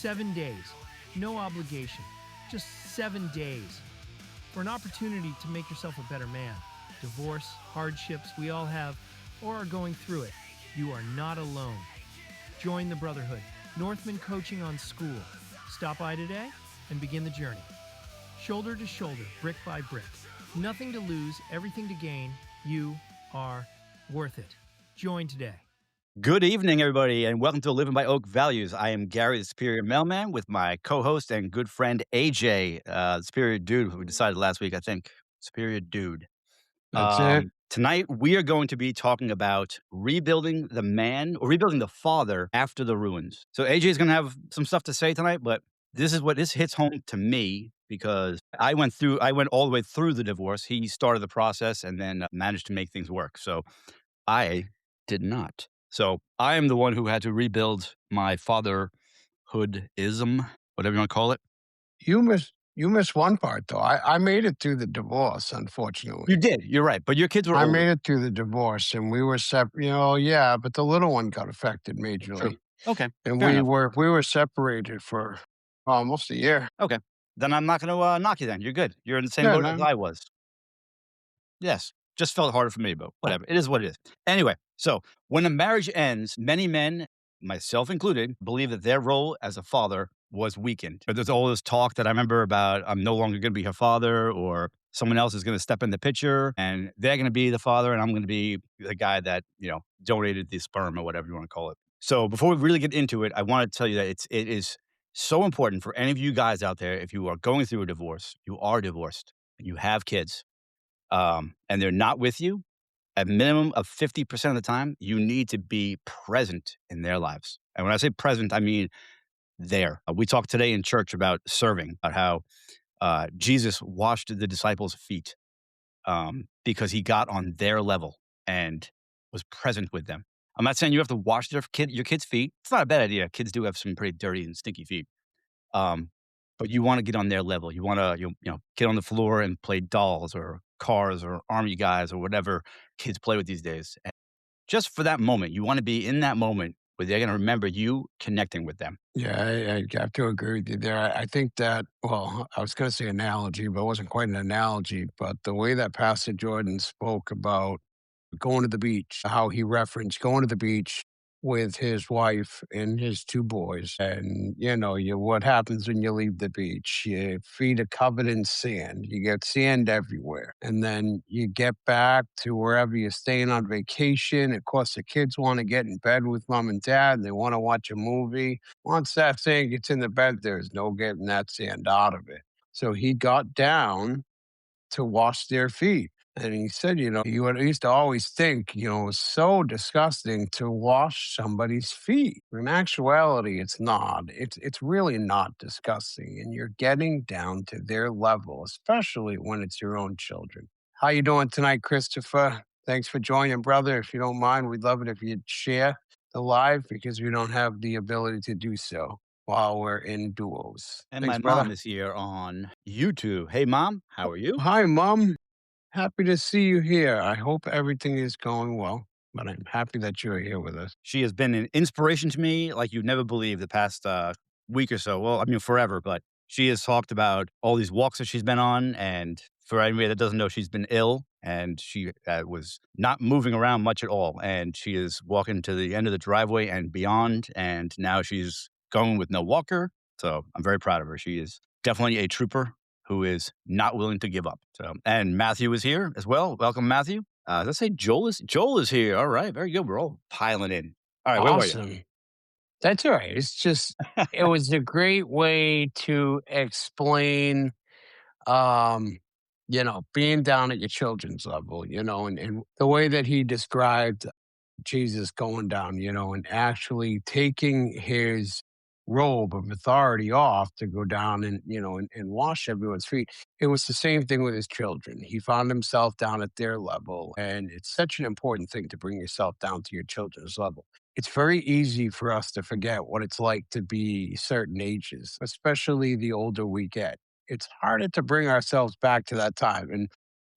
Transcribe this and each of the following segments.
7 days, no obligation, just 7 days for an opportunity to make yourself a better man. Divorce, hardships, we all have or are going through it. You are not alone. Join the Brotherhood. Northman Coaching on School. Stop by today and begin the journey. Shoulder to shoulder, brick by brick. Nothing to lose, everything to gain. You are worth it. Join today. Good evening, everybody, and welcome to Living by Oak Values. I am Gary, the Superior Mailman, with my co-host and good friend AJ, the Superior Dude, who we decided last week, I think. Superior Dude. That's it. Tonight, we are going to be talking about rebuilding the man, or rebuilding the father after the ruins. So AJ is going to have some stuff to say tonight, but this hits home to me because I went all the way through the divorce. He started the process and then managed to make things work. So I did not. So I am the one who had to rebuild my fatherhoodism, whatever you want to call it. You missed one part though. I made it through the divorce, unfortunately. You did. You're right. But your kids were I older. made it through the divorce, and we were separate. Yeah, but the little one got affected majorly, True. Okay. and Fair we enough. were separated for almost a year. Okay. Then I'm not going to knock you then. You're good. You're in the same Yeah, boat as no, I was. Yes. Just felt harder for me, but whatever. It is what it is. Anyway, so when a marriage ends, many men, myself included, believe that their role as a father was weakened. But there's all this talk that I remember about, I'm no longer going to be her father, or someone else is going to step in the picture and they're going to be the father and I'm going to be the guy that, donated the sperm or whatever you want to call it. So before we really get into it, I want to tell you that it is so important for any of you guys out there, if you are going through a divorce, you are divorced, and you have kids, and they're not with you, a minimum of 50% of the time, you need to be present in their lives. And when I say present, I mean there. We talked today in church about serving, about how Jesus washed the disciples' feet because he got on their level and was present with them. I'm not saying you have to wash your kids' feet. It's not a bad idea. Kids do have some pretty dirty and stinky feet. But you want to get on their level. You want to, get on the floor and play dolls or cars or army guys or whatever kids play with these days. And just for that moment, you want to be in that moment where they're going to remember you connecting with them. yeah, I have to agree with you there. I think that, well, I was going to say analogy, but it wasn't quite an analogy. But the way that Pastor Jordan spoke about going to the beach, how he referenced going to the beach with his wife and his two boys. And, what happens when you leave the beach? Your feet are covered in sand. You get sand everywhere. And then you get back to wherever you're staying on vacation. Of course, the kids want to get in bed with mom and dad. And they want to watch a movie. Once that sand gets in the bed, there's no getting that sand out of it. So he got down to wash their feet. And he said, he used to always think, it was so disgusting to wash somebody's feet. In actuality, it's not. It's really not disgusting. And you're getting down to their level, especially when it's your own children. How you doing tonight, Christopher? Thanks for joining, brother. If you don't mind, we'd love it if you'd share the live because we don't have the ability to do so while we're in duos. And Thanks, my mom brother. is here on YouTube. Hey, Mom, how are you? Hi, Mom. Happy to see you here. I hope everything is going well, but I'm happy that you're here with us. She has been an inspiration to me like you'd never believe the past week or so. Well, I mean, forever, but she has talked about all these walks that she's been on. And for anybody that doesn't know, she's been ill and she was not moving around much at all. And she is walking to the end of the driveway and beyond. And now she's going with no walker. So I'm very proud of her. She is definitely a trooper who is not willing to give up. So, and Matthew is here as well. Welcome, Matthew. Let's say Joel is here. All right, very good. We're all piling in. All right, where were you? Awesome. That's all right. It's just, it was a great way to explain, um, being down at your children's level, and the way that he described Jesus going down, and actually taking his robe of authority off to go down and, and wash everyone's feet. It was the same thing with his children. He found himself down at their level. And it's such an important thing to bring yourself down to your children's level. It's very easy for us to forget what it's like to be certain ages, especially the older we get. It's harder to bring ourselves back to that time. And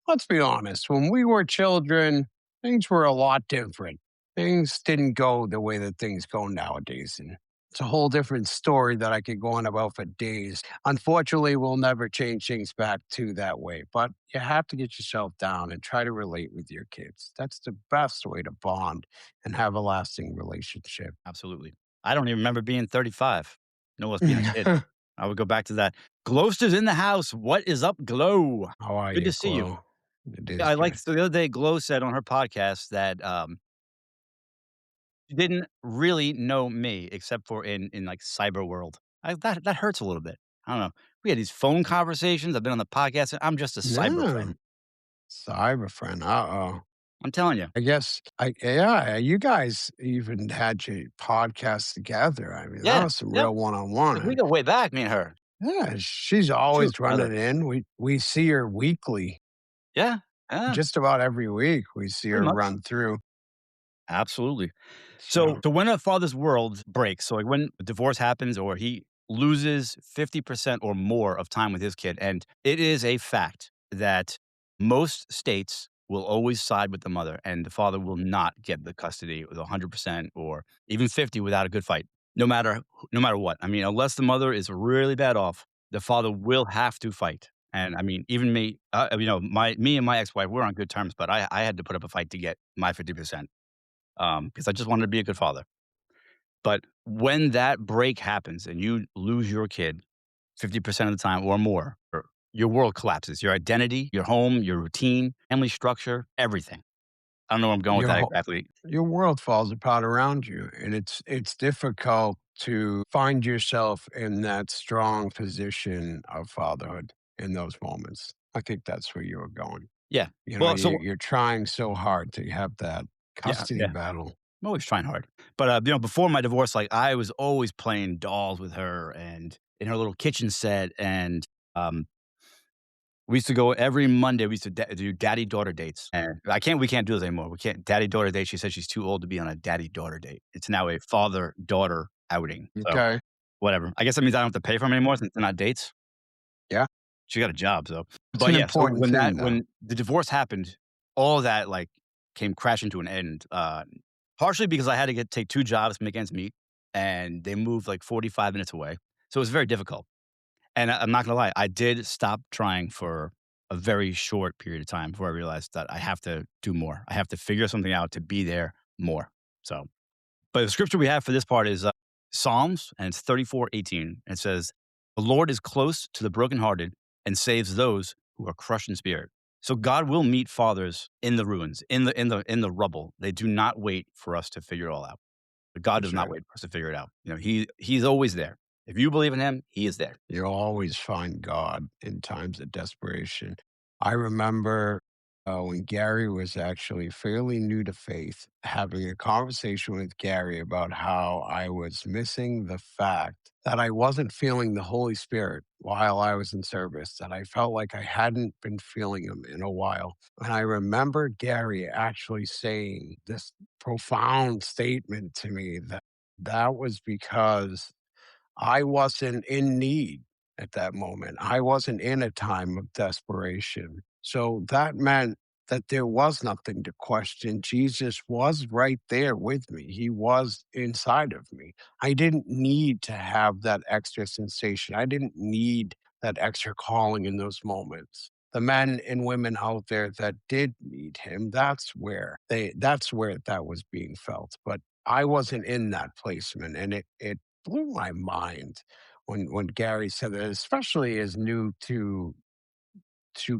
let's be honest, when we were children, things were a lot different. Things didn't go the way that things go nowadays. And It's a whole different story that I could go on about for days. Unfortunately, we'll never change things back to that way, but you have to get yourself down and try to relate with your kids. That's the best way to bond and have a lasting relationship. Absolutely. I don't even remember being 35, no less being a kid. I would go back to that. Gloster's in the house. What is up, Glow? How are Good to you, see you. Glow? It Yeah, is I like good. so the other day, Glow said on her podcast that, she didn't really know me except for in, like, cyber world. That hurts a little bit. I don't know. We had these phone conversations. I've been on the podcast, and I'm just a cyber Yeah. friend. Cyber friend. Uh-oh. I'm telling you. I guess I yeah, you guys even had your podcast together. I mean, that Yeah. was some Yep. real one-on-one, 'Cause we and go way back, me and her. yeah, she's True always brother. running in. We see her weekly. Yeah. Yeah. Just about every week, we see Pretty her much. run through. Absolutely. So, So when a father's world breaks, so like when a divorce happens or he loses 50% or more of time with his kid, and it is a fact that most states will always side with the mother and the father will not get the custody with 100% or even 50 without a good fight. No matter what. I mean, unless the mother is really bad off, the father will have to fight. And I mean, even me, me and my ex-wife, we're on good terms, but I had to put up a fight to get my 50%, because I just wanted to be a good father. But when that break happens and you lose your kid 50% of the time or more, or your world collapses. Your identity, your home, your routine, family structure, everything. I don't know where I'm going with your that whole exactly. your world falls apart around you, and it's difficult to find yourself in that strong position of fatherhood in those moments. I think that's where you were going. Yeah. You know, Well, so you're trying so hard to have that yeah, custody yeah. battle. I'm always trying hard. But before my divorce, like I was always playing dolls with her and in her little kitchen set. And um we used to go every Monday. We used to do daddy-daughter dates, and we can't do this anymore. We can't daddy-daughter date. She said she's too old to be on a daddy-daughter date. It's now a father-daughter outing. So, Okay. whatever. I guess that means I don't have to pay for them anymore since they're not dates. Yeah. She got a job, so It's but an yeah, so important thing, though. when the divorce happened, all of that, like, came crashing to an end, partially because I had to take 2 jobs to make ends meet, and they moved, like, 45 minutes away. So, it was very difficult. And I'm not gonna lie, I did stop trying for a very short period of time before I realized that I have to do more. I have to figure something out to be there more. So, but the scripture we have for this part is Psalms, and it's 34:18. It says, "The Lord is close to the brokenhearted and saves those who are crushed in spirit." So God will meet fathers in the ruins, in the rubble. They do not wait for us to figure it all out. But God does That's not right. wait for us to figure it out. He's always there. If you believe in him, he is there. You'll always find God in times of desperation. I remember when Gary was actually fairly new to faith, having a conversation with Gary about how I was missing the fact that I wasn't feeling the Holy Spirit while I was in service, that I felt like I hadn't been feeling him in a while. And I remember Gary actually saying this profound statement to me that was because I wasn't in need at that moment. I wasn't in a time of desperation. So that meant that there was nothing to question. Jesus was right there with me. He was inside of me. I didn't need to have that extra sensation. I didn't need that extra calling in those moments. The men and women out there that did need him, that's where that was being felt. But I wasn't in that placement, and it blew my mind when Gary said that, especially as new to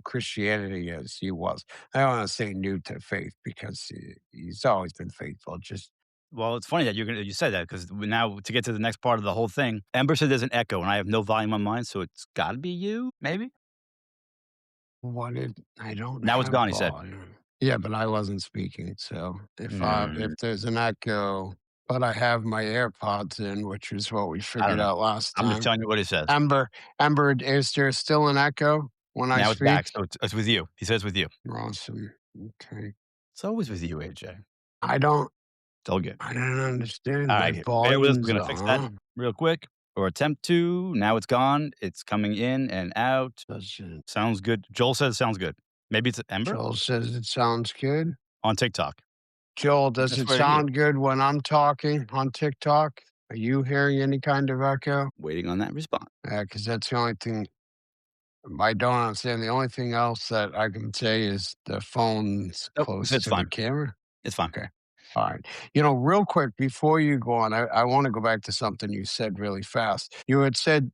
Christianity as he was. I don't want to say new to faith because he's always been faithful. Just Well, it's funny that you said that because now to get to the next part of the whole thing, Ember said there's an echo, and I have no volume on mine, so it's gotta be you, maybe? what did I don't Now it's have gone, he said. volume. Yeah, but I wasn't speaking. So if Mm, there's an echo, but I have my AirPods in, which is what we I don't figured know. out last I'm just time. telling you what he says. Ember, Ember, is there still an echo when I Now it's back, speak? so it's with you. He says with you. Awesome. Okay. It's always with you, AJ. I don't It's all good. I don't understand. My Alright, bear with us, we're volume's gonna fix that on. real quick, or attempt to. Now it's gone. It's coming in and out. Does it Sounds good. Joel says sounds good. Maybe it's Ember Joel says it sounds good. on TikTok. Joel, does That's it where he is. sound good when I'm talking on TikTok? Are you hearing any kind of echo? Waiting on that response. Because that's the only thing I don't understand. The only thing else that I can say is the phone's Nope, close it's to the fine. camera. It's fine. Okay. All right. Real quick before you go on, I want to go back to something you said really fast. You had said,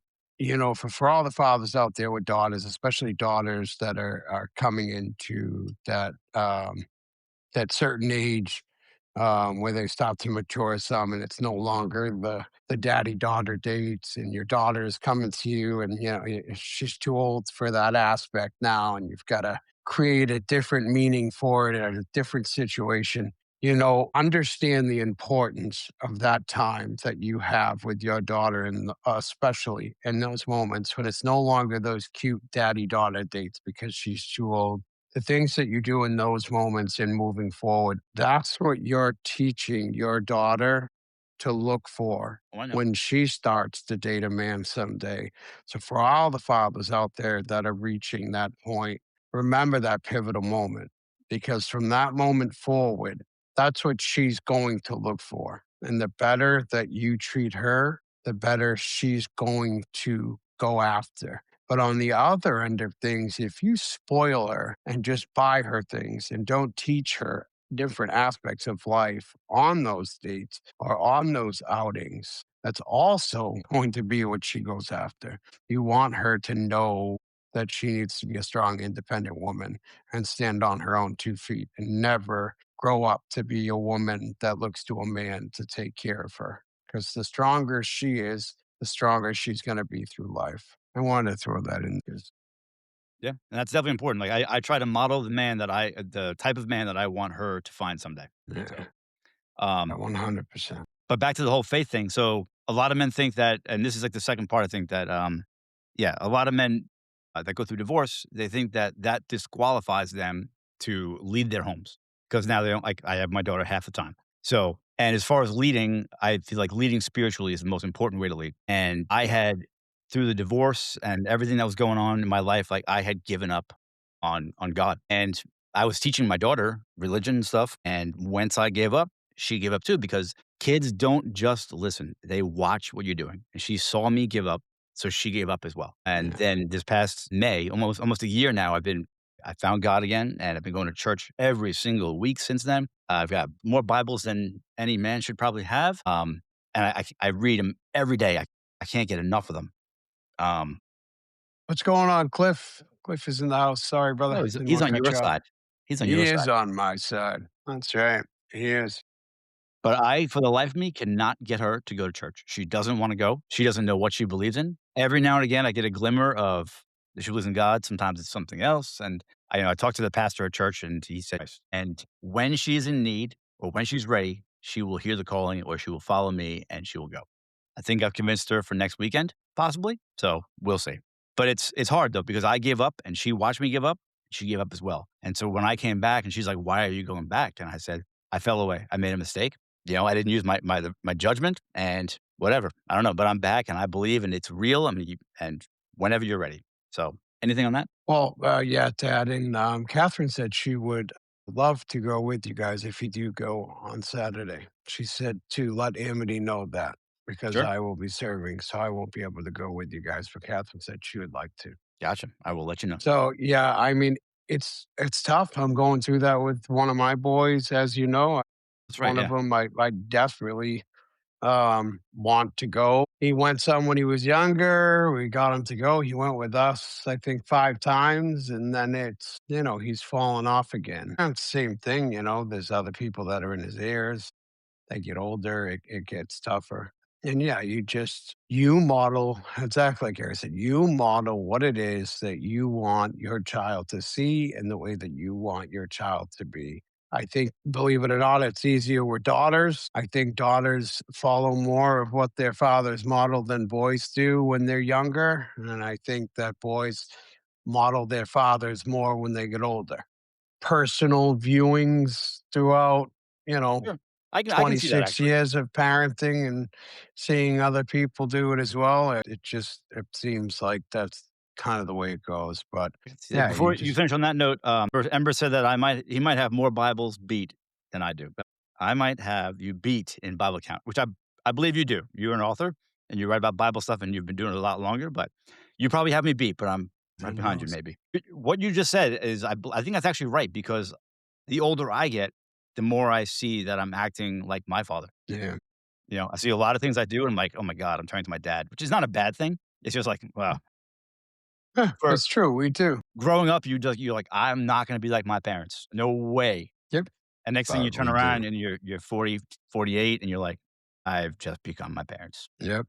for all the fathers out there with daughters, especially daughters that are coming into that certain age where they stop to mature some, and it's no longer the daddy daughter dates, and your daughter is coming to you, and she's too old for that aspect now, and you've got to create a different meaning for it and a different situation. Understand the importance of that time that you have with your daughter, and especially in those moments when it's no longer those cute daddy daughter dates because she's too old. The things that you do in those moments and moving forward, that's what you're teaching your daughter to look for Oh, I know. when she starts to date a man someday. So, for all the fathers out there that are reaching that point, remember that pivotal moment, because from that moment forward, that's what she's going to look for. And the better that you treat her, the better she's going to go after. But on the other end of things, if you spoil her and just buy her things and don't teach her different aspects of life on those dates or on those outings, that's also going to be what she goes after. You want her to know that she needs to be a strong, independent woman and stand on her own 2 feet and never grow up to be a woman that looks to a man to take care of her. Because the stronger she is, the stronger she's going to be through life. I wanted to throw that in because Yeah, and that's definitely important. Like, I try to model the type of man that I want her to find someday. So, yeah, um 100%. but back to the whole faith thing. So a lot of men think that, and this is like the second part, I think that, yeah, a lot of men that go through divorce, they think that that disqualifies them to lead their homes because now they don't like, I have my daughter half the time. So, and as far as leading, I feel like leading spiritually is the most important way to lead. And I had, through the divorce and everything that was going on in my life, like I had given up on God. And I was teaching my daughter religion and stuff. And once I gave up, she gave up too because kids don't just listen, they watch what you're doing. And she saw me give up, so she gave up as well. And Yeah. then this past May, almost a year now, I found God again, and I've been going to church every single week since then. I've got more Bibles than any man should probably have. And I read them every day. I can't get enough of them. Um, What's going on, Cliff? Cliff is in the house. Sorry, brother. oh, Didn't he's want to on cut your you off. side. He's on He your is side. on my side. That's right. He is. But I, for the life of me, cannot get her to go to church. She doesn't wanna go. She doesn't know what she believes in. Every now and again, I get a glimmer of that she believes in God. Sometimes it's something else. And I talked to the pastor at church, and he said, and when she's in need or when she's ready, she will hear the calling or she will follow me and she will go. I think I've convinced her for next weekend, possibly. So we'll see. But it's hard though, because I gave up and she watched me give up. She gave up as well. And so when I came back and she's like, "Why are you going back?" And I said, "I fell away. I made a mistake. I didn't use my judgment and whatever. I don't know, but I'm back and I believe and it's real. I mean, and whenever you're ready." So, anything on that? Well, yeah, to add in, Catherine said she would love to go with you guys if you do go on Saturday. She said to let Amity know that because Sure. I will be serving, so I won't be able to go with you guys. But Catherine said she would like to. Gotcha. I will let you know. So yeah, I mean, it's tough. I'm going through that with one of my boys, as you know. That's right. One of Yeah. them, I desperately want to go. He went some when he was younger. We got him to go. He went with us, I think, 5 times, and then he's fallen off again. And same thing, there's other people that are in his ears. They get older, it gets tougher. And yeah, you model exactly like Gary said, you model what it is that you want your child to see and the way that you want your child to be. I think, believe it or not, it's easier with daughters. I think daughters follow more of what their fathers model than boys do when they're younger. And I think that boys model their fathers more when they get older. Personal viewings throughout, you know, Sure. I can see that 26 actually. years of parenting and seeing other people do it as well, it seems like that's kind of the way it goes, but I can see that. yeah, you Before you just finish on that note, Ember said that he might have more Bibles beat than I do. But I might have you beat in Bible count, which I believe you do. You're an author, and you write about Bible stuff, and you've been doing it a lot longer, but you probably have me beat, but I'm right Who behind you knows? maybe. What you just said is I think that's actually right because the older I get, the more I see that I'm acting like my father. Yeah. You know, I see a lot of things I do, and I'm like, "Oh my god, I'm turning to my dad," which is not a bad thing. It's just like, well, Huh, for it's true, we do. growing up, you're like, "I'm not gonna be like my parents. No way." Yep, And next thing you but turn we do. around and you're 40, 48, and you're like, "I've just become my parents." Yep.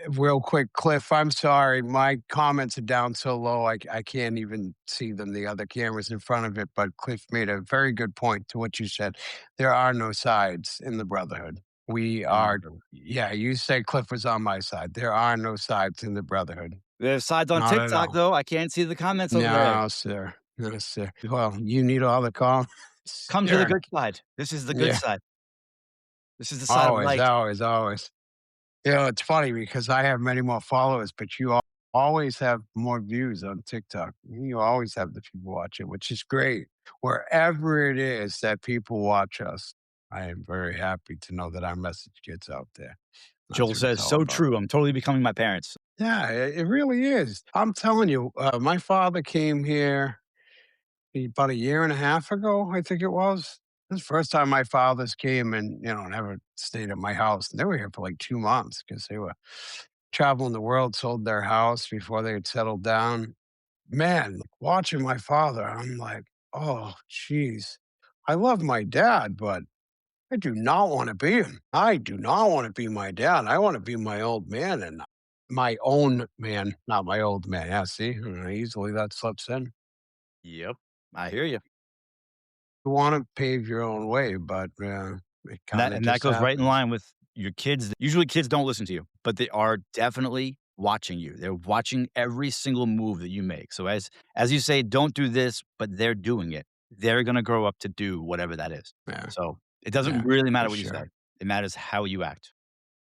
Real quick, Cliff, I'm sorry. My comments are down so low, I can't even see them. The other camera's in front of it. But Cliff made a very good point to what you said. There are no sides in the Brotherhood. We No, are, brother. yeah, you say Cliff was on my side. There are no sides in the Brotherhood. There's sides on Not at TikTok, all. though. I can't see the comments over there. No, sir. No, sir. Well, you need all the comments. Come to the Sure. good side. This is the good Yeah. side. This is the side of Always, light. always, always. You know, it's funny because I have many more followers, but you always have more views on TikTok. You always have the people watch it, which is great. Wherever it is that people watch us, I am very happy to know that our message gets out there. That's Joel what it's says, all "So about. true. I'm totally becoming my parents." Yeah, it really is. I'm telling you, my father came here about a year and a half ago, I think it was. This is the first time my fathers came and, never stayed at my house. They were here for like 2 months because they were traveling the world, sold their house before they had settled down. Man, watching my father, I'm like, oh, geez. I love my dad, but I do not want to be him. I do not want to be my dad. I want to be my old man and my own man, not my old man. Yeah, see, easily that slips in. Yep. I hear you. You want to pave your own way, but it kind of And that just goes right in happens. line with your kids. Usually kids don't listen to you, but they are definitely watching you. They're watching every single move that you make. So as you say, "Don't do this," but they're doing it. They're gonna grow up to do whatever that is. Yeah, So, it doesn't yeah, really for matter what you say. sure. It matters how you act.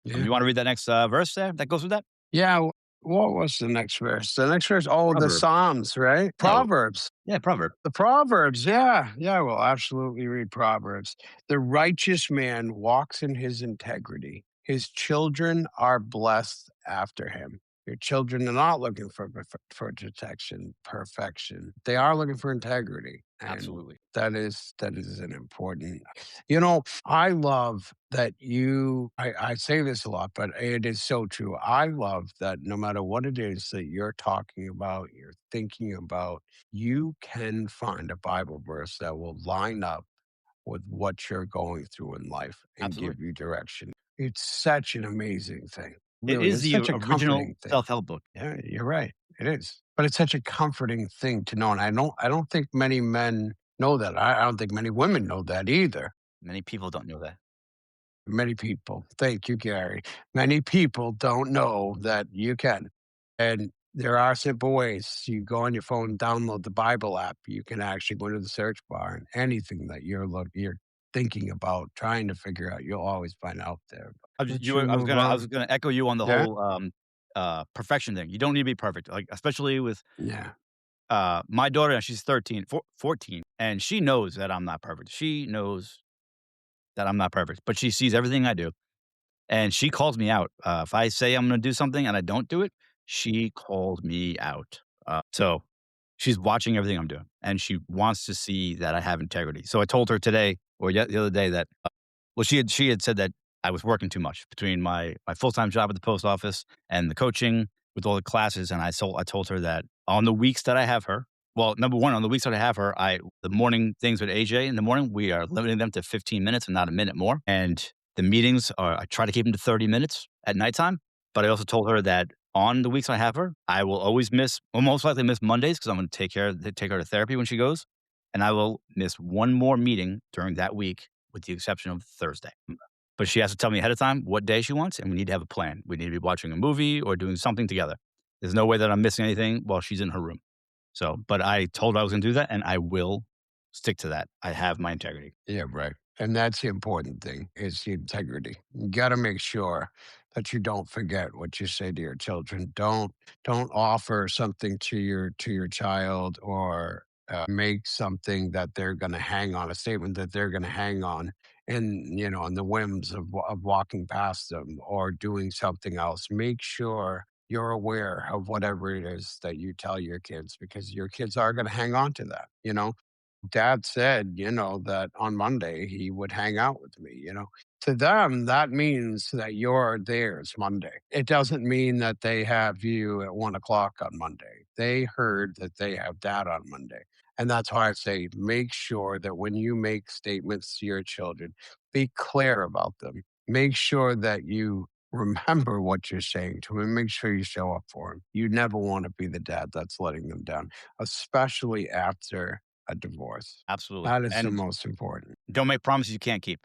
Yeah. You wanna read that next, verse there that goes with that? Yeah, what was the next verse? The next verse, oh, the Proverb. Psalms, right? No. Proverbs. Yeah, proverb. The Proverbs, yeah, yeah, we'll absolutely read Proverbs. The righteous man walks in his integrity. His children are blessed after him. Your children are not looking for detection, perfection. They are looking for integrity, and Absolutely. that is an important. I love that you. I say this a lot, but it is so true. I love that no matter what it is that you're talking about, you're thinking about, you can find a Bible verse that will line up with what you're going through in life and Absolutely. give you direction. It's such an amazing thing. It Really, is it's the such a original comforting thing. self-help book. Yeah, you're right. It is. But it's such a comforting thing to know. And I don't think many men know that. I don't think many women know that either. Many people don't know that. Many people. Thank you, Gary. Many people don't know that you can. And there are simple ways. You go on your phone, download the Bible app. You can actually go into the search bar and anything that you're thinking about, trying to figure out, you'll always find out there. But you move I on. was gonna echo you on the Yeah. whole, perfection thing. You don't need to be perfect, like, especially with, Yeah. my daughter, she's 13, 14, and she knows that I'm not perfect. She knows that I'm not perfect, but she sees everything I do, and she calls me out. If I say I'm gonna do something and I don't do it, she calls me out. So she's watching everything I'm doing, and she wants to see that I have integrity. So I told her today or yet the other day that well, she had said that I was working too much between my full-time job at the post office and the coaching with all the classes, and I told her that on the weeks that I have her well, number 1, on the weeks that I have her, the morning things with AJ in the morning, we are limiting them to 15 minutes and not a minute more, and the meetings are I try to keep them to 30 minutes at nighttime, but I also told her that on the weeks I have her, I will most likely miss Mondays because I'm gonna take her to therapy when she goes, and I will miss 1 more meeting during that week with the exception of Thursday. But she has to tell me ahead of time what day she wants, and we need to have a plan. We need to be watching a movie or doing something together. There's no way that I'm missing anything while she's in her room. So, but I told her I was gonna do that, and I will stick to that. I have my integrity. Yeah, right. And that's the important thing is the integrity. You got to make sure that you don't forget what you say to your children. Don't offer something to your child or make something that they're going to hang on, a statement that they're going to hang on, and on the whims of walking past them or doing something else. Make sure you're aware of whatever it is that you tell your kids, because your kids are going to hang on to that. Dad said, that on Monday he would hang out with me. To them, that means that you're theirs Monday. It doesn't mean that they have you at 1 o'clock on Monday. They heard that they have dad on Monday. And that's why I say make sure that when you make statements to your children, be clear about them. Make sure that you remember what you're saying to them. Make sure you show up for them. You never want to be the dad that's letting them down, especially after a divorce. Absolutely. That is the And most important. don't make promises you can't keep.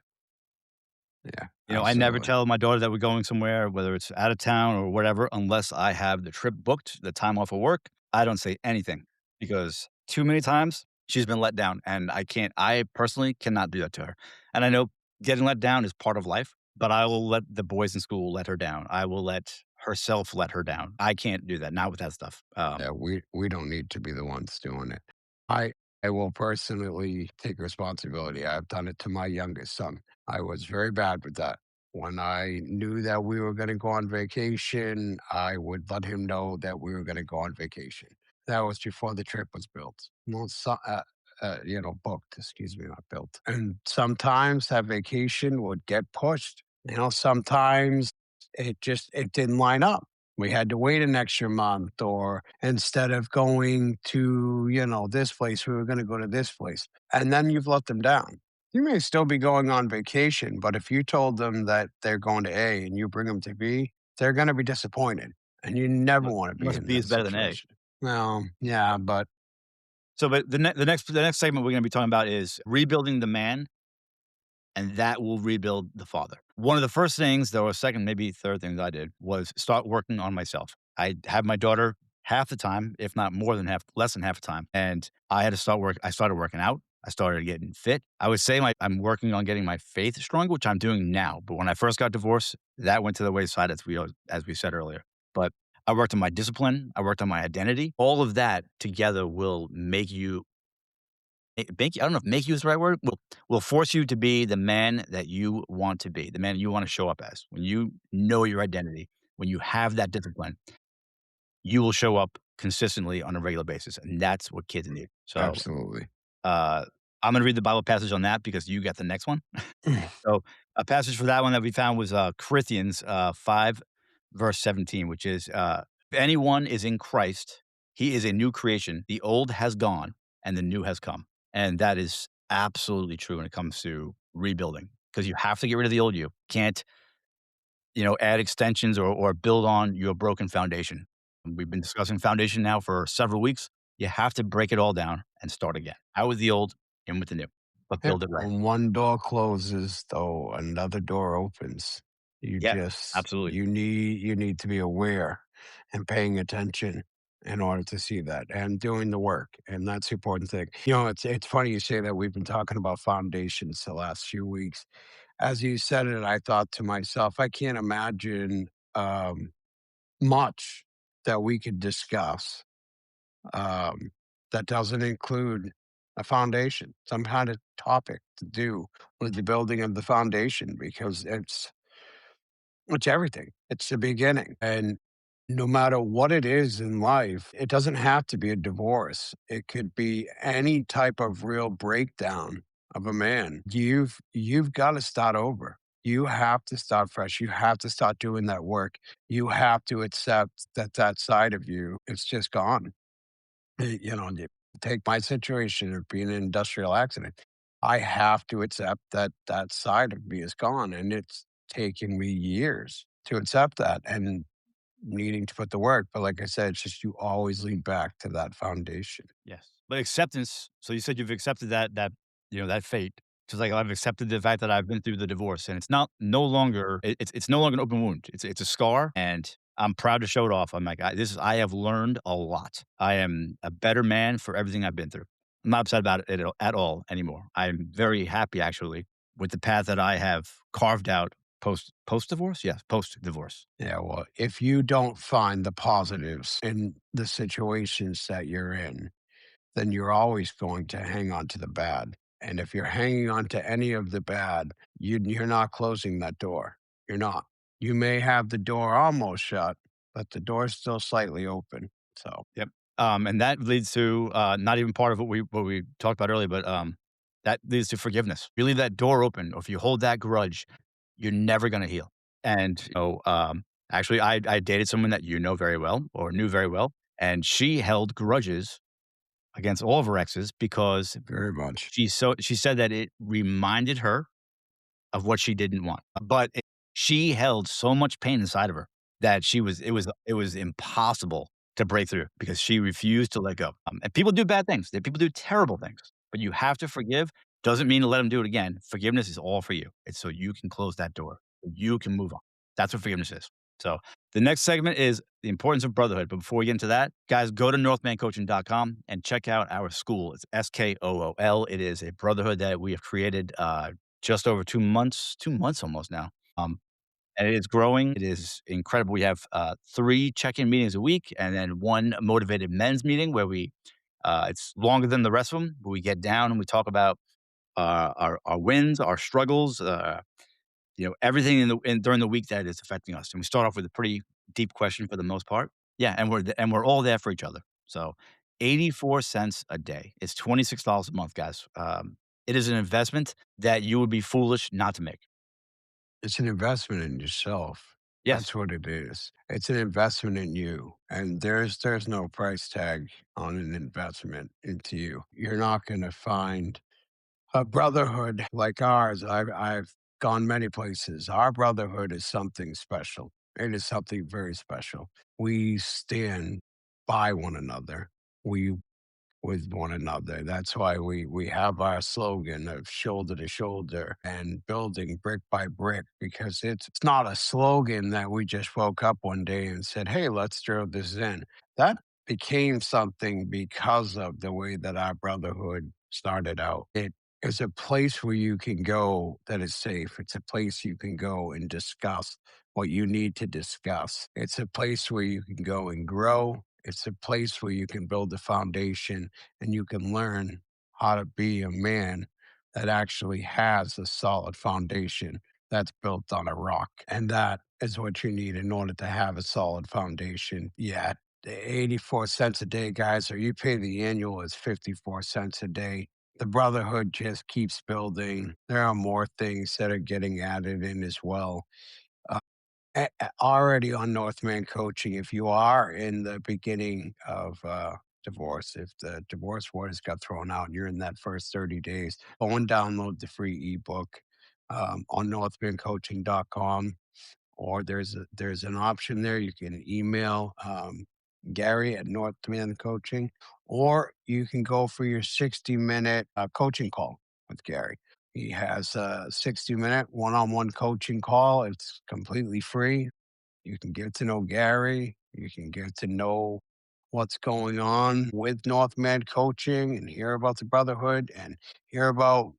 Yeah, I never absolutely. tell my daughter that we're going somewhere, whether it's out of town or whatever, unless I have the trip booked, the time off of work. I don't say anything because too many times she's been let down and I personally cannot do that to her. And I know getting let down is part of life, but I will let the boys in school let her down. I will let herself let her down. I can't do that, not with that stuff. Yeah, we don't need to be the ones doing it. I I will personally take responsibility. I've done it to my youngest son. I was very bad with that. When I knew that we were going to go on vacation, I would let him know that we were going to go on vacation. That was before the trip was built. Well, booked. Excuse me, not built. And sometimes that vacation would get pushed. Sometimes it didn't line up. We had to wait an extra month, or instead of going to, this place, we were going to go to this place. And then you've let them down. You may still be going on vacation, but if you told them that they're going to A and you bring them to B, they're going to be disappointed. And you never want to be Unless in B is that better than A. situation. Well, yeah, but So, but the next segment we're going to be talking about is rebuilding the man, and that will rebuild the father. One of the first things, though, or second, maybe third things I did was start working on myself. I had my daughter half the time, if not more than half, less than half the time, and I had to start work. I started working out. I started getting fit. I would say I'm working on getting my faith stronger, which I'm doing now. But when I first got divorced, that went to the wayside, as we said earlier. But I worked on my discipline. I worked on my identity. All of that together will make you I don't know if make you is the right word, will force you to be the man that you want to be, the man you wanna show up as. When you know your identity, when you have that discipline, you will show up consistently on a regular basis, and that's what kids need. So, absolutely. uh, I'm gonna read the Bible passage on that because you got the next one. So, a passage for that one that we found was, Corinthians, 5, verse 17, which is, "If anyone is in Christ, he is a new creation. The old has gone and the new has come." And that is absolutely true when it comes to rebuilding, because you have to get rid of the old you. Can't, add extensions or build on your broken foundation. We've been discussing foundation now for several weeks. You have to break it all down and start again. Out with the old, in with the new, but Yep. build it right. When one door closes, though, another door opens. Yeah, absolutely. You need to be aware and paying attention in order to see that and doing the work. And that's the important thing. It's funny you say that. We've been talking about foundations the last few weeks. As you said it, I thought to myself, I can't imagine um, much that we could discuss um, that doesn't include a foundation, some kind of topic to do with the building of the foundation, because it's everything. It's the beginning. And no matter what it is in life, it doesn't have to be a divorce. It could be any type of real breakdown of a man. You've got to start over. You have to start fresh. You have to start doing that work. You have to accept that that side of you, it's just gone. You take my situation of being in an industrial accident. I have to accept that that side of me is gone, and it's taken me years to accept that and needing to put the work. But like I said, it's just you always lead back to that foundation. Yes. But acceptance, so you said you've accepted that fate. Just like I've accepted the fact that I've been through the divorce, and it's not no longer it's no longer an open wound. It's a scar, and I'm proud to show it off. I'm like, I have learned a lot. I am a better man for everything I've been through. I'm not upset about it at all anymore. I'm very happy actually with the path that I have carved out post divorce. Yes, post divorce. Yeah, well, if you don't find the positives in the situations that you're in, then you're always going to hang on to the bad. And if you're hanging on to any of the bad, you're not closing that door. You're not. You may have the door almost shut, but the door's still slightly open. So Yep. And that leads to, not even part of what we talked about earlier, but, that leads to forgiveness. You leave that door open, or if you hold that grudge, you're never gonna heal. And, actually, I dated someone that you know very well or knew very well, and she held grudges against all of her exes because very much. she said that it reminded her of what she didn't want. But she held so much pain inside of her that it was impossible to break through because she refused to let go. And people do bad things. People do terrible things, but you have to forgive. Doesn't mean to let them do it again. Forgiveness is all for you. It's so you can close that door. So you can move on. That's what forgiveness is. So the next segment is the importance of brotherhood. But before we get into that, guys, go to northmancoaching.com and check out our school. It's SKOOL. It is a brotherhood that we have created just over 2 months almost now. And it is growing. It is incredible. We have 3 check-in meetings a week and then 1 motivated men's meeting where it's longer than the rest of them, but we get down and we talk about our wins, our struggles, everything during the week that is affecting us. And we start off with a pretty deep question for the most part. Yeah, and we're all there for each other. So 84 cents a day. It's $26 a month, guys. It is an investment that you would be foolish not to make. It's an investment in yourself. Yes. That's what it is. It's an investment in you. And there's no price tag on an investment into you. You're not going to find a brotherhood like ours. I've gone many places. Our brotherhood is something special. It is something very special. We stand by one another. We with one another. That's why we have our slogan of shoulder to shoulder and building brick by brick, because it's not a slogan that we just woke up one day and said, "Hey, let's throw this in." That became something because of the way that our brotherhood started out. It is a place where you can go that is safe. It's a place you can go and discuss what you need to discuss. It's a place where you can go and grow. It's a place where you can build a foundation and you can learn how to be a man that actually has a solid foundation that's built on a rock. And that is what you need in order to have a solid foundation. Yeah, the 84 cents a day, guys, or you pay the annual is 54 cents a day. The brotherhood just keeps building. There are more things that are getting added in as well. Uh, Already on Northman Coaching, if you are in the beginning of divorce, if the divorce words got thrown out and you're in that first 30 days, go and download the free ebook on northmancoaching.com, or there's an option there. You can email Gary at Northman Coaching, or you can go for your 60-minute coaching call with Gary. He has a 60-minute one-on-one coaching call. It's completely free. You can get to know Gary. You can get to know what's going on with Northman Coaching and hear about the brotherhood and hear about,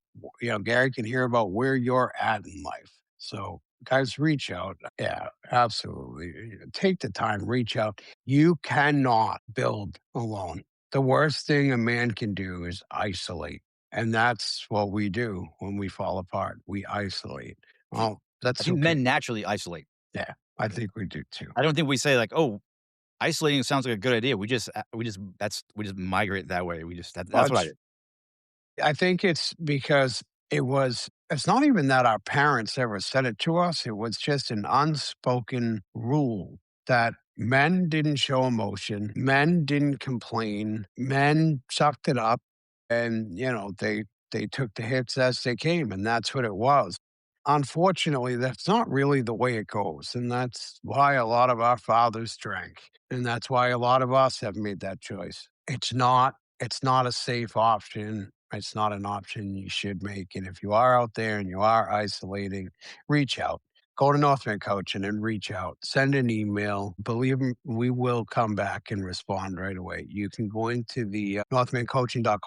Gary can hear about where you're at in life. So, guys, reach out. Yeah, absolutely. Take the time, reach out. You cannot build alone. The worst thing a man can do is isolate. And that's what we do when we fall apart. We isolate. Well, I that's think okay. men naturally isolate. Yeah, I think we do too. I don't think we say like, "Oh, isolating sounds like a good idea." We just migrate that way. Well, That's what I did. I think it's because it's not even that our parents ever said it to us. It was just an unspoken rule that men didn't show emotion, men didn't complain, men sucked it up, and they took the hits as they came, and that's what it was. Unfortunately, that's not really the way it goes, and that's why a lot of our fathers drank, and that's why a lot of us have made that choice. It's not a safe option. It's not an option you should make. And if you are out there and you are isolating, reach out. Go to Northman Coaching and reach out. Send an email. Believe me, we will come back and respond right away. You can go into the northmancoaching.com,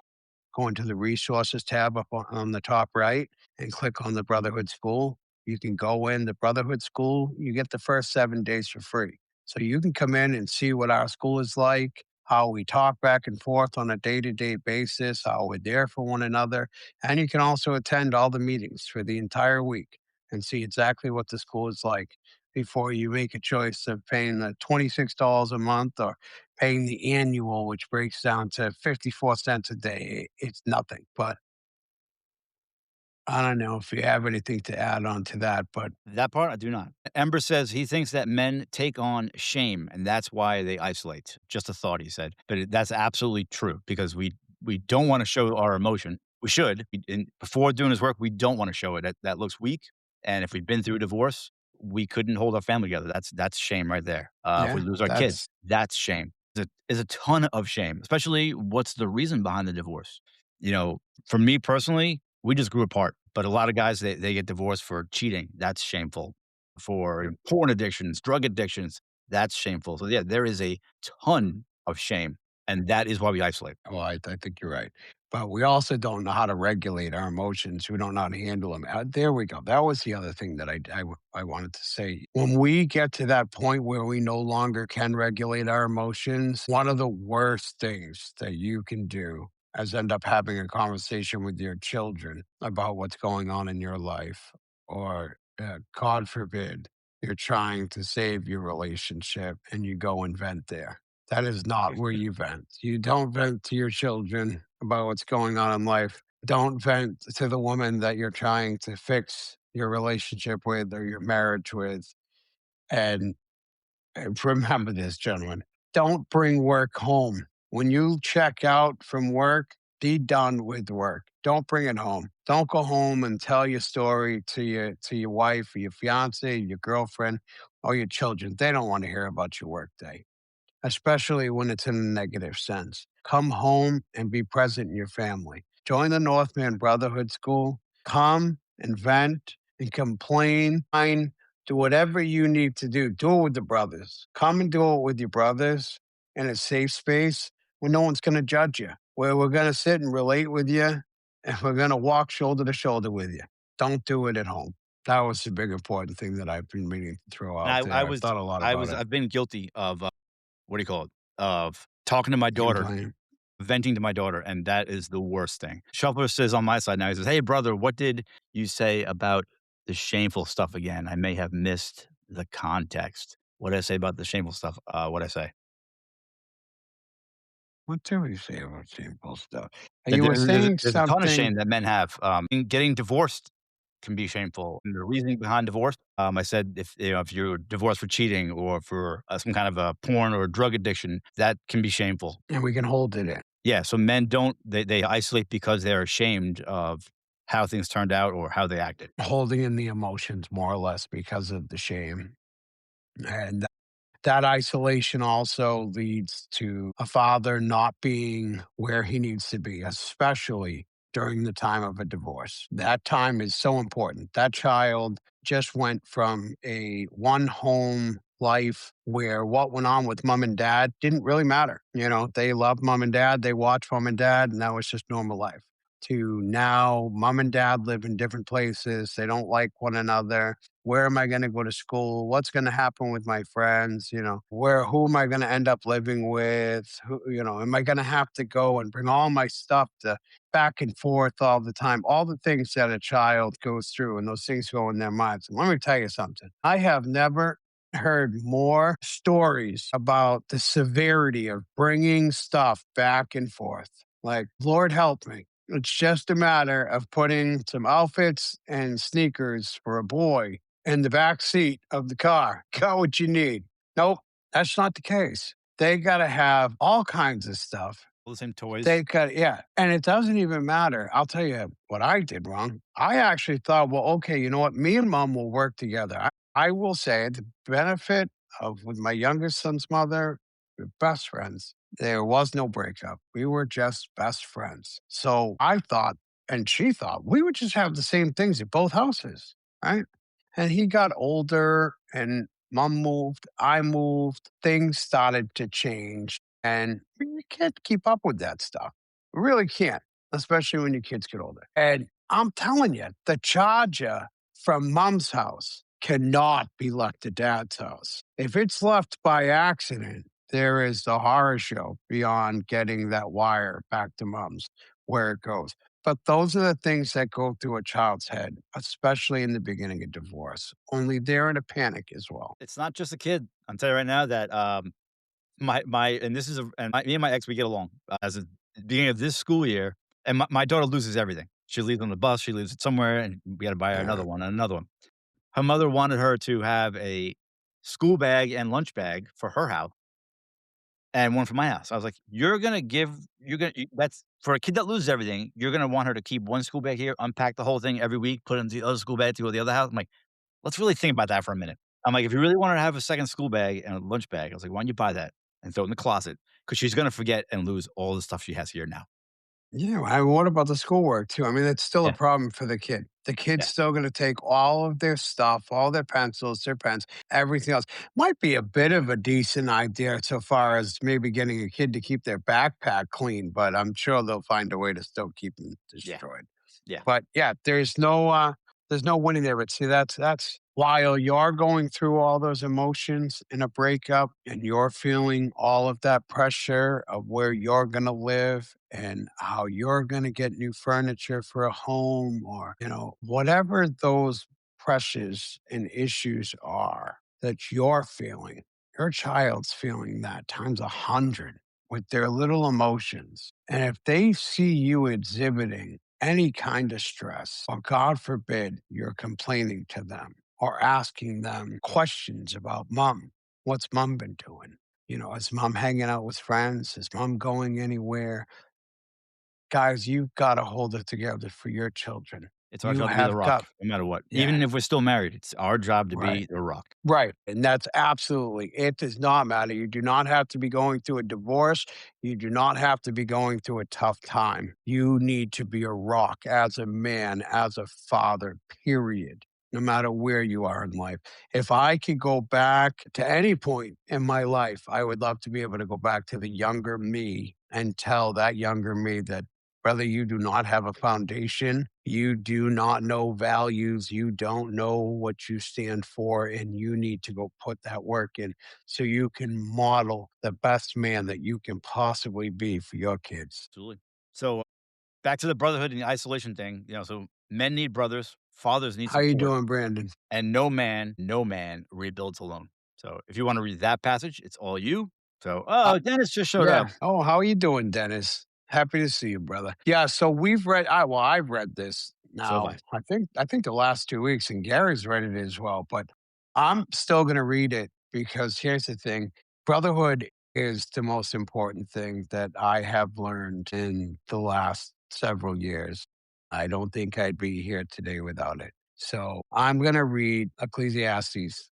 go into the resources tab up on the top right and click on the Brotherhood School. You can go in the Brotherhood School. You get the first 7 days for free. So you can come in and see what our school is like, how we talk back and forth on a day to day basis, how we're there for one another. And you can also attend all the meetings for the entire week and see exactly what the school is like before you make a choice of paying the $26 a month or paying the annual, which breaks down to 54 cents a day. It's nothing. But I don't know if you have anything to add on to that, but That part I do not. Ember says he thinks that men take on shame, and that's why they isolate. Just a thought, he said, but that's absolutely true because we don't want to show our emotion. We should. Before doing his work, we don't want to show it. That looks weak. And if we've been through a divorce, we couldn't hold our family together. That's shame right there. If we yeah, lose our kids, that's that's shame. Is a ton of shame, especially what's the reason behind the divorce. You know, for me personally, we just grew apart. But a lot of guys, they get divorced for cheating. That's shameful. For porn addictions, drug addictions, that's shameful. So yeah, there is a ton of shame, and that is why we isolate. well, I think you're right. But we also don't know how to regulate our emotions. We don't know how to handle them. There we go. That was the other thing that I wanted to say. When we get to that point where we no longer can regulate our emotions, one of the worst things that you can do is end up having a conversation with your children about what's going on in your life. Or, God forbid, you're trying to save your relationship and you go and vent there. That is not where you vent. You don't vent to your children about what's going on in life. Don't vent to the woman that you're trying to fix your relationship with or your marriage with. And remember this, gentlemen, don't bring work home. When you check out from work, be done with work. Don't bring it home. Don't go home and tell your story to your wife or your fiance, your girlfriend, or your children. They don't want to hear about your work day, especially when it's in a negative sense. Come home and be present in your family. Join the Northman Brotherhood School. Come and vent and complain. Fine. Do whatever you need to do. Do it with the brothers. Come and do it with your brothers in a safe space where no one's going to judge you, where we're going to sit and relate with you and we're going to walk shoulder to shoulder with you. Don't do it at home. That was the big important thing that I've been meaning to throw And out there. I've thought a lot about it. I've been guilty of what do you call it? Of talking to my daughter, Complain. venting to my daughter, and that is the worst thing. Shuffler says on my side now, he says, "Hey, brother, what did you say about the shameful stuff again? I may have missed the context. What did I say about the shameful stuff? What did I say? What do we say about shameful stuff? You were There's saying there's a ton of something. shame that men have. Getting divorced can be shameful. And the reasoning behind divorce, I said if you're divorced for cheating or for some kind of a porn or drug addiction, that can be shameful. And we can hold it in, Yeah, so men don't they isolate because they're ashamed of how things turned out or how they acted. holding in the emotions more or less because of the shame. And that isolation also leads to a father not being where he needs to be, especially during the time of a divorce. That time is so important. That child just went from a one home life where what went on with mom and dad didn't really matter. You know, they loved mom and dad, they watched mom and dad, and that was just normal life. To now, mom and dad live in different places. They don't like one another. Where am I going to go to school? What's going to happen with my friends? You know, who am I going to end up living with? Am I going to have to go and bring all my stuff to back and forth all the time? All the things that a child goes through and those things go in their minds. And let me tell you something. I have never heard more stories about the severity of bringing stuff back and forth. Like, Lord help me. It's just a matter of putting some outfits and sneakers for a boy in the back seat of the car. Got what you need. Nope, that's not the case. They got to have all kinds of stuff. All the same toys. They got, yeah. And it doesn't even matter. I'll tell you what I did wrong. I actually thought, well, okay, you know what? Me and mom will work together. I will say the benefit of with my youngest son's mother, we're best friends. There was no breakup. We were just best friends. So I thought, and she thought, we would just have the same things at both houses, right? And he got older and mom moved, I moved, things started to change. And you can't keep up with that stuff. You really can't, especially when your kids get older. And I'm telling you, the charger from mom's house cannot be left at dad's house. If it's left by accident, there is the horror show beyond getting that wire back to mom's where it goes. But those are the things that go through a child's head, especially in the beginning of divorce. Only they're in a panic as well. It's not just a kid. I'm telling you right now that, my and this is a and my me and my ex, we get along. As of the beginning of this school year, and my daughter loses everything. She leaves on the bus, she leaves it somewhere, and we gotta buy her Yeah. another one and another one. Her mother wanted her to have a school bag and lunch bag for her house and one for my house. I was like, you're gonna that's for a kid that loses everything, you're gonna want her to keep one school bag here, unpack the whole thing every week, put it into the other school bag to go to the other house." I'm like, "Let's really think about that for a minute." I'm like, "If you really want her to have a second school bag and a lunch bag," I was like, "why don't you buy that and throw it in the closet? Because she's gonna forget and lose all the stuff she has here now." Yeah, and what about the schoolwork too? I mean, it's still a Yeah, problem for the kid. The kid's yeah. still going to take all of their stuff, all their pencils, their pens, everything else. Might be a bit of a decent idea so far as maybe getting a kid to keep their backpack clean, but I'm sure they'll find a way to still keep them Yeah, destroyed. yeah. But yeah, there's no winning there. But see, that's while you're going through all those emotions in a breakup and you're feeling all of that pressure of where you're gonna live and how you're gonna get new furniture for a home or, whatever those pressures and issues are that you're feeling, your child's feeling that times 100 with their little emotions. And if they see you exhibiting any kind of stress, or God forbid, you're complaining to them or asking them questions about mom. What's mom been doing? Is mom hanging out with friends? Is mom going anywhere? Guys, you've got to hold it together for your children. It's our You job to be the have rock got, no matter what. yeah, Even if we're still married, it's our job to right. be the rock. Right. And that's absolutely, it does not matter. You do not have to be going through a divorce. You do not have to be going through a tough time. You need to be a rock as a man, as a father, period, no matter where you are in life. If I could go back to any point in my life, I would love to be able to go back to the younger me and tell that younger me that, brother, you do not have a foundation. You do not know values. You don't know what you stand for, and you need to go put that work in so you can model the best man that you can possibly be for your kids. Absolutely. So, back to the brotherhood and the isolation thing, so men need brothers, fathers need How you support, doing, Brandon? and no man rebuilds alone. So, if you wanna read that passage, it's all you. So, Uh, "Oh, Dennis just showed yeah. up." Oh, how are you doing, Dennis? Happy to see you, brother. Yeah. So I've read this So have now. I. I think the last 2 weeks, and Gary's read it as well. But I'm still going to read it because here's the thing: brotherhood is the most important thing that I have learned in the last several years. I don't think I'd be here today without it. So I'm going to read Ecclesiastes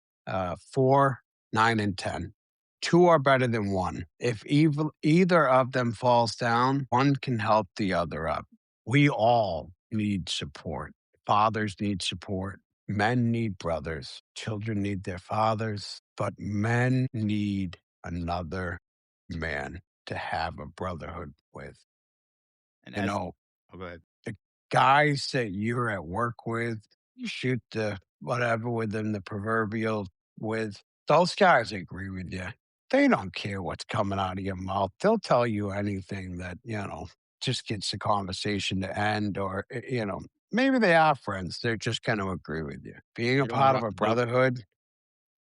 4, 9, and 10. Two are better than one. If either of them falls down, one can help the other up. We all need support. Fathers need support. Men need brothers. Children need their fathers. But men need another man to have a brotherhood with. And You as know, Oh, go ahead. the guys that you're at work with, you shoot the whatever with them, the proverbial with, those guys agree with you. They don't care what's coming out of your mouth. They'll tell you anything that, just gets the conversation to end or, maybe they are friends. They're just going to agree with you. Being a They don't wanna part of rock a the boat, brotherhood,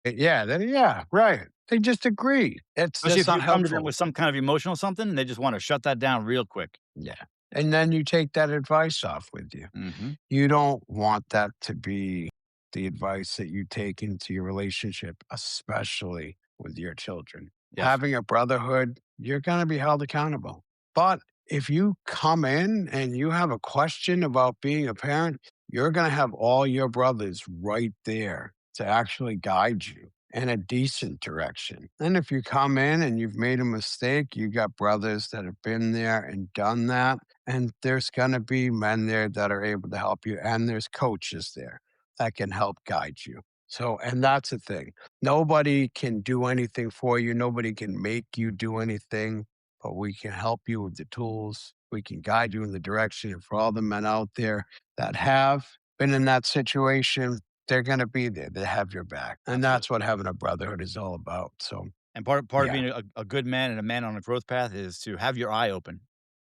yeah, right. They just agree. especially That's if you not come to them helpful. with some kind of emotional something, they just wanna shut that down real quick. Yeah. And then you take that advice off with you. Mhm. You don't want that to be the advice that you take into your relationship, especially with your children. Yes. Having a brotherhood, you're going to be held accountable. But if you come in and you have a question about being a parent, you're going to have all your brothers right there to actually guide you in a decent direction. And if you come in and you've made a mistake, you got brothers that have been there and done that, and there's going to be men there that are able to help you. And there's coaches there that can help guide you. So, and that's the thing. Nobody can do anything for you. Nobody can make you do anything, but we can help you with the tools. We can guide you in the direction. And for all the men out there that have been in that situation, they're going to be there. They have your back. And Absolutely. that's what having a brotherhood is all about. So, And part of Yeah, being a good man and a man on a growth path is to have your eye open.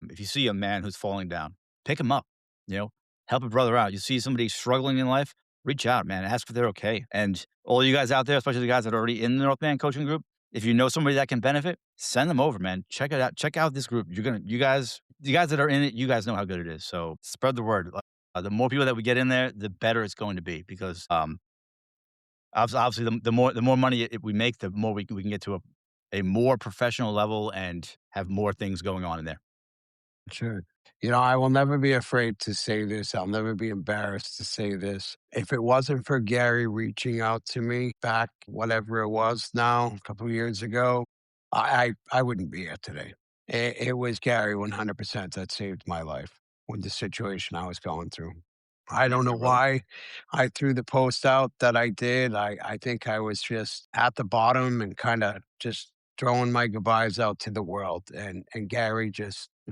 If you see a man who's falling down, pick him up, you know, help a brother out. You see somebody struggling in life, reach out, man, ask if they're okay. And all you guys out there, especially the guys that are already in the Northman coaching group, if you know somebody that can benefit, send them over, man. Check it out. Check out this group. You guys that are in it, you guys know how good it is. So spread the word. The more people that we get in there, the better it's going to be because obviously, the more money we make, the more we can get to a more professional level and have more things going on in there. sure. I will never be afraid to say this. I'll never be embarrassed to say this. If it wasn't for Gary reaching out to me back, whatever it was now, a couple of years ago, I wouldn't be here today. It was Gary 100% that saved my life with the situation I was going through. I Yes, don't know sir, brother. why I threw the post out that I did. I think I was just at the bottom and kind of just throwing my goodbyes out to the world. And Gary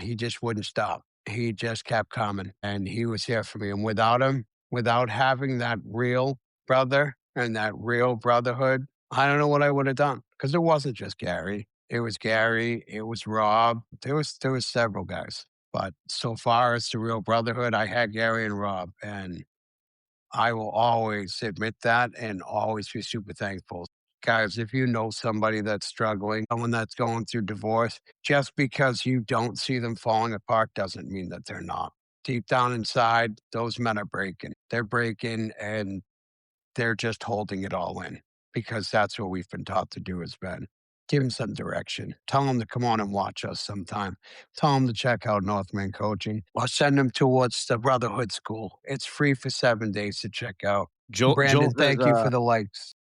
he just wouldn't stop. He just kept coming and he was here for me. And without him, without having that real brother and that real brotherhood, I don't know what I would have done. Because it wasn't just Gary. It was Gary. It was Rob. There was several guys. But so far as the real brotherhood, I had Gary and Rob, and I will always admit that and always be super thankful. Guys, if you know somebody that's struggling, someone that's going through divorce, just because you don't see them falling apart doesn't mean that they're not. Deep down inside, those men are breaking. They're breaking and they're just holding it all in because that's what we've been taught to do as men. Give them some direction. Tell them to come on and watch us sometime. Tell them to check out Northman Coaching or send them towards the Brotherhood School. It's free for 7 days to check out. Joel Brandon, says, thank you for the likes.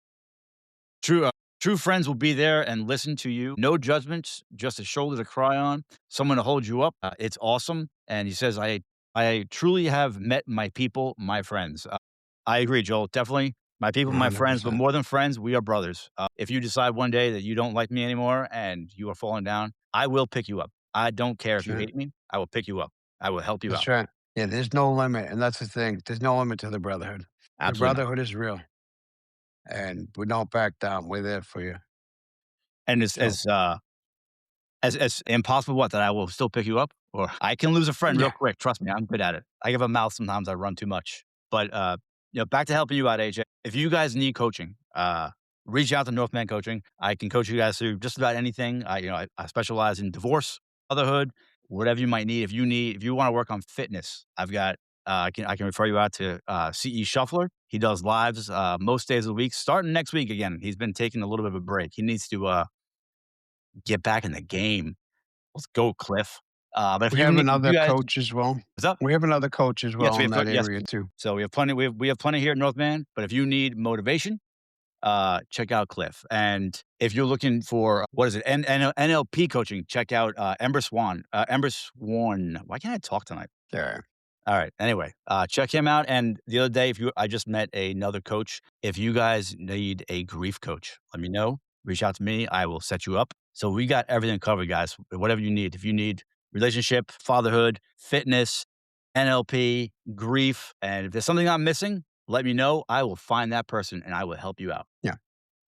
true friends will be there and listen to you. No judgments, just a shoulder to cry on, someone to hold you up. It's awesome. And he says, I truly have met my people, my friends. I agree, Joel. Definitely my people, my friends, but 100%. more than friends, we are brothers. If you decide one day that you don't like me anymore and you are falling down, I will pick you up. I don't care if That's you right. hate me. I will pick you up. I will help you That's out. right. Yeah, there's no limit. And that's the thing. There's no limit to the Brotherhood. The Absolutely not. Brotherhood is real. And we don't back down. We're there for you. And So, as impossible what, that I will still pick you up? Or I can lose a friend real yeah. quick, trust me, I'm good at it. I give a mouth sometimes, I run too much. But, back to helping you out, AJ. If you guys need coaching, reach out to Northman Coaching. I can coach you guys through just about anything. I specialize in divorce, motherhood, whatever you might need. If you wanna work on fitness, I've got, I can refer you out to, CE Shuffler. He does lives, most days of the week, starting next week again. He's been taking a little bit of a break. He needs to, get back in the game. Let's go, Cliff. But We have if you another guys coach as well. what's up? We have another coach as Yes, well in that area we too. so we have plenty here at Northman, but if you need motivation, check out Cliff. And if you're looking for, what is it, NLP coaching, check out, Ember Swan. Why can't I talk tonight? There. All right. Anyway, check him out. And the other day, I just met another coach. If you guys need a grief coach, let me know. Reach out to me. I will set you up. So we got everything covered, guys. Whatever you need. If you need relationship, fatherhood, fitness, NLP, grief, and if there's something I'm missing, let me know. I will find that person and I will help you out. Yeah.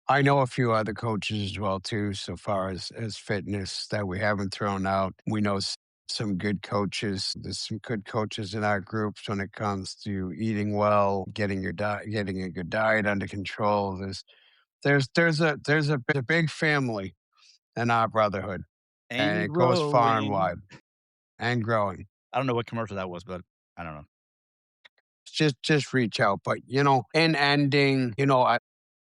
I know a few other coaches as well too, so far as fitness that we haven't thrown out. We know some good coaches. There's some good coaches in our groups when it comes to eating well, getting your diet, getting a good diet under control. There's a big family in our brotherhood, and And it goes far and growing. wide and growing. I don't know what commercial that was, but I don't know. Just reach out. But in ending,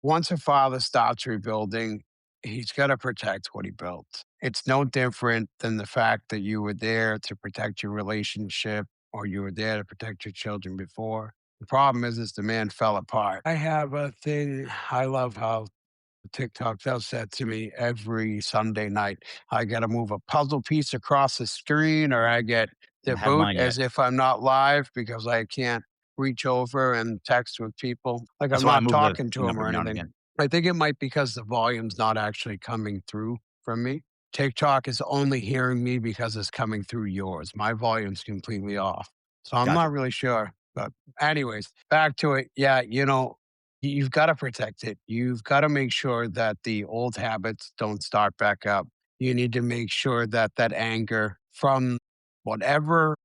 once a father starts rebuilding, he's got to protect what he built. It's no different than the fact that you were there to protect your relationship or you were there to protect your children before. The problem is the man fell apart. I have a thing. I love how TikTok does that to me every Sunday night. I got to move a puzzle piece across the screen, or I get I the don't have boot mine yet. as if I'm not live because I can't reach over and text with people. Like That's I'm why I not move the talking to thing up them or every now and anything. again. I think it might because the volume's not actually coming through from me. TikTok is only hearing me because it's coming through yours. My volume's completely off. So I'm Gotcha. not really sure. But anyways, back to it. Yeah, You've got to protect it. You've got to make sure that the old habits don't start back up. You need to make sure that that anger from whatever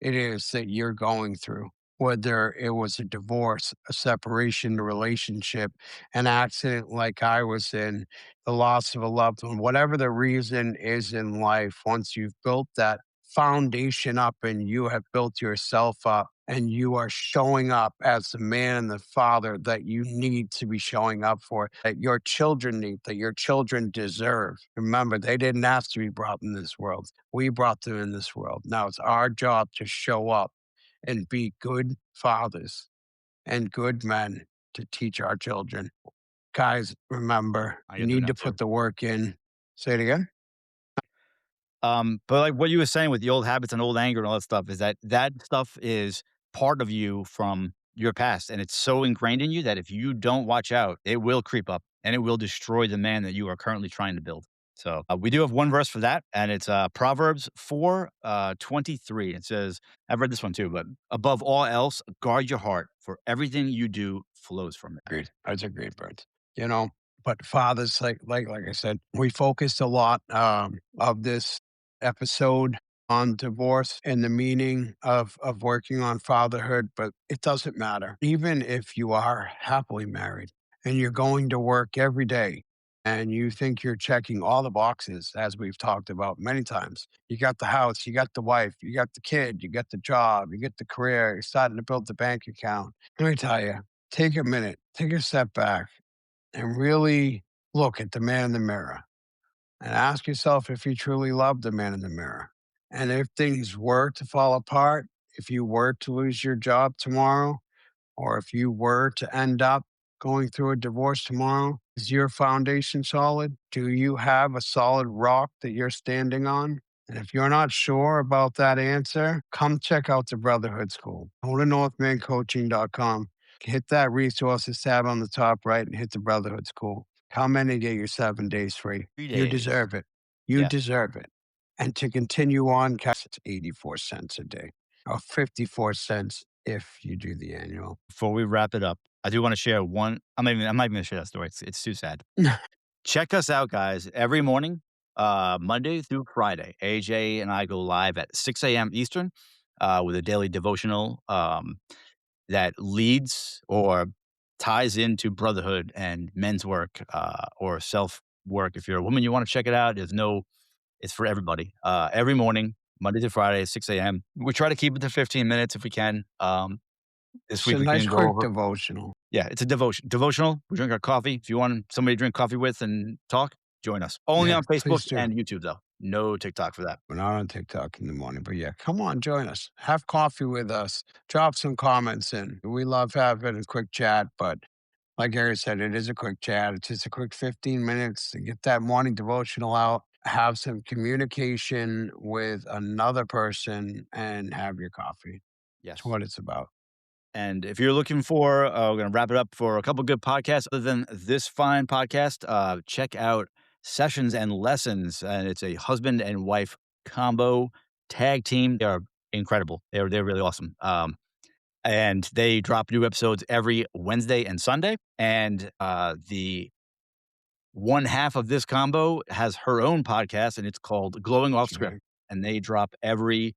it is that you're going through, whether it was a divorce, a separation, a relationship, an accident like I was in, the loss of a loved one, whatever the reason is in life, once you've built that foundation up and you have built yourself up and you are showing up as the man and the father that you need to be showing up for, that your children need, that your children deserve. Remember, they didn't ask to be brought in this world. We brought them in this world. Now it's our job to show up and be good fathers and good men to teach our children. Guys, remember, I you get that need now to too. put the work in. Say it again. But like what you were saying with the old habits and old anger and all that stuff is that that stuff is part of you from your past, and it's so ingrained in you that if you don't watch out, it will creep up and it will destroy the man that you are currently trying to build. So we do have one verse for that, and it's Proverbs 4 23. It says, I've read this one too, but above all else, guard your heart, for everything you do flows from it. Agreed. That's a great part. You know, but fathers, like I said, we focused a lot of this episode on divorce and the meaning of working on fatherhood, but it doesn't matter. Even if you are happily married and you're going to work every day and you think you're checking all the boxes, as we've talked about many times. You got the house, you got the wife, you got the kid, you got the job, you get the career, you're starting to build the bank account. Let me tell you, take a minute, take a step back, and really look at the man in the mirror and ask yourself if you truly love the man in the mirror. And if things were to fall apart, if you were to lose your job tomorrow, or if you were to end up going through a divorce tomorrow, is your foundation solid? Do you have a solid rock that you're standing on? And if you're not sure about that answer, come check out the Brotherhood School. Go to northmancoaching.com, hit that resources tab on the top right, and hit the Brotherhood School. Come in and get your 7 days free. 3 days. You deserve it. You Yes. deserve it. And to continue on, cash, it's 84 cents a day, or 54 cents if you do the annual. Before we wrap it up, I do want to share one. I'm not even going to share that story. It's too sad. Check us out, guys, every morning, Monday through Friday. AJ and I go live at 6 a.m. Eastern with a daily devotional that leads or ties into brotherhood and men's work or self work. If you're a woman, you want to check it out. It's for everybody. Every morning, Monday through Friday, 6 a.m. We try to keep it to 15 minutes if we can. This It's week a we nice can go quick over. devotional. Yeah, it's a devotional. We drink our coffee. If you want somebody to drink coffee with and talk, join us. Only Yeah, on Facebook please do. and YouTube, though. No TikTok for that. We're not on TikTok in the morning, but yeah, come on, join us. Have coffee with us. Drop some comments in. We love having a quick chat, but like Gary said, it is a quick chat. It's just a quick 15 minutes to get that morning devotional out, have some communication with another person, and have your coffee. That's Yes. what it's about. And if you're looking for, we're going to wrap it up for a couple good podcasts other than this fine podcast. Check out Sessions and Lessons, and it's a husband and wife combo tag team. They are incredible. They're really awesome. And they drop new episodes every Wednesday and Sunday. And the one half of this combo has her own podcast, and it's called Glowing Off That's Script, right. and they drop every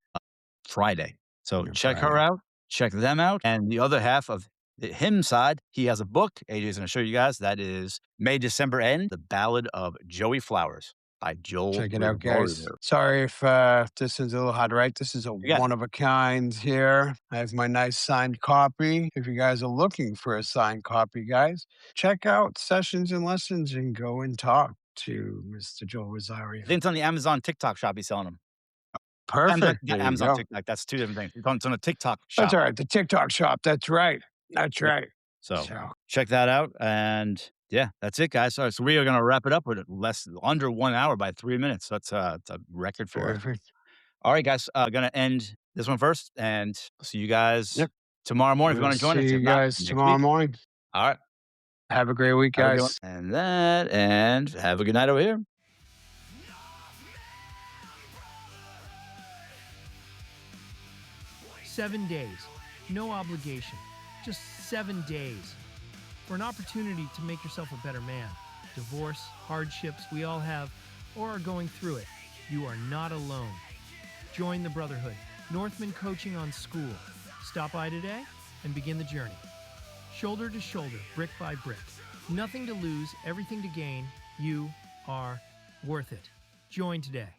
Friday. So Good check her Friday. out, check them out. And the other half of him side, he has a book. AJ's going to show you guys. That is May December End, The Ballad of Joey Flowers by Joel Check it out, guys. Revolver. Sorry if this is a little hard to write. This is a You got one of a kind here. I have my nice signed copy. If you guys are looking for a signed copy, guys, check out Sessions and Lessons and go and talk to Mr. Joel I Rosario. think it's on the Amazon TikTok shop. He's selling them. Perfect. There you Amazon go. TikTok. That's two different things. It's on a TikTok That's shop. all right. The TikTok shop. That's right. That's Yeah. right. So check that out. And yeah, that's it, guys. So we are going to wrap it up with under 1 hour by 3 minutes. So it's a record for us. Perfect. All right, guys. Going to end this one first and see you guys Yep. tomorrow morning if you We'll want to join us. see If you not, guys next tomorrow week. morning. All right. Have a great week, Have a good one. guys. And have a good night over here. 7 days. No obligation. Just 7 days. For an opportunity to make yourself a better man. Divorce, hardships, we all have or are going through it. You are not alone. Join the Brotherhood. Northman Coaching on School. Stop by today and begin the journey. Shoulder to shoulder, brick by brick. Nothing to lose, everything to gain. You are worth it. Join today.